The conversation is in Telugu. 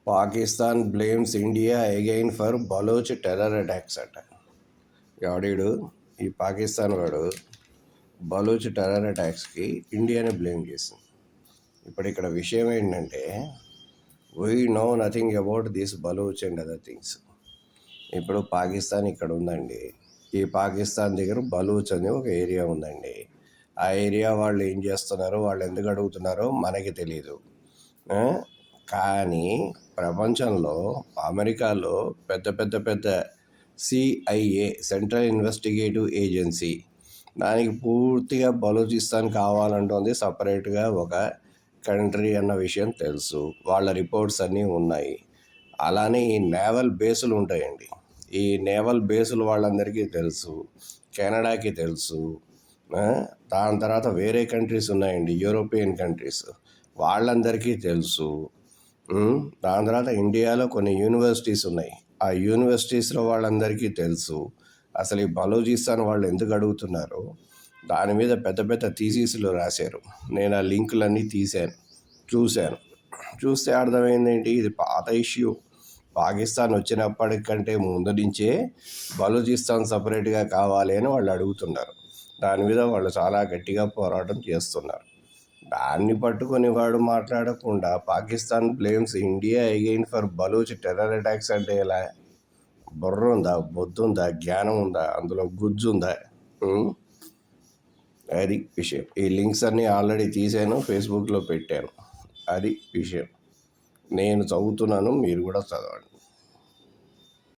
Pakistan blames India again for Baloch terror attacks అట. ఎవడీడు ఈ పాకిస్తాన్ వాడు బలోచ్ టెర్రర్ అటాక్స్కి ఇండియాని బ్లేమ్ చేసింది. ఇప్పుడు ఇక్కడ విషయం ఏంటంటే, we know nothing about this Baloch and other things. ఇప్పుడు పాకిస్తాన్ ఇక్కడ ఉందండి. ఈ పాకిస్తాన్ దగ్గర బలూచ్ అని ఒక ఏరియా ఉందండి. ఆ ఏరియా వాళ్ళు ఏం చేస్తున్నారో, వాళ్ళు ఎందుకు అడుగుతున్నారో మనకి తెలీదు. కానీ ప్రపంచంలో అమెరికాలో పెద్ద పెద్ద పెద్ద CIA, సెంట్రల్ ఇన్వెస్టిగేటివ్ ఏజెన్సీ, దానికి పూర్తిగా బలూచిస్తాన్ కావాలంటుంది సపరేట్గా ఒక కంట్రీ అన్న విషయం తెలుసు. వాళ్ళ రిపోర్ట్స్ అన్నీ ఉన్నాయి. అలానే ఈ నేవల్ బేసులు ఉంటాయండి. ఈ నేవల్ బేసులు వాళ్ళందరికీ తెలుసు. కెనడాకి తెలుసు. దాని తర్వాత వేరే కంట్రీస్ ఉన్నాయండి, యూరోపియన్ కంట్రీస్, వాళ్ళందరికీ తెలుసు. దాని తర్వాత ఇండియాలో కొన్ని యూనివర్సిటీస్ ఉన్నాయి. ఆ యూనివర్సిటీస్లో వాళ్ళందరికీ తెలుసు. అసలు ఈ బలూచిస్తాన్ వాళ్ళు ఎందుకు అడుగుతున్నారో దాని మీద పెద్ద పెద్ద థీసిస్లు రాశారు. నేను ఆ లింకులన్నీ చూశాను. చూస్తే అర్థమైందేంటి, ఇది పాత ఇష్యూ. పాకిస్తాన్ వచ్చినప్పటికంటే ముందు నుంచే బలూచిస్తాన్ సపరేట్గా కావాలి అని వాళ్ళు అడుగుతున్నారు. దాని మీద వాళ్ళు చాలా గట్టిగా పోరాటం చేస్తున్నారు. దాన్ని పట్టుకొని వాడు మాట్లాడకుండా Pakistan blames India again for Baloch terror attacks అంటే ఎలా? బుర్ర ఉందా, బొద్దుందా, జ్ఞానం ఉందా, అందులో గుజ్జు ఉందా? అది విషయం. ఈ లింక్స్ అన్నీ ఆల్రెడీ తీసాను, ఫేస్బుక్లో పెట్టాను. అది విషయం. నేను చదువుతున్నాను, మీరు కూడా చదవండి.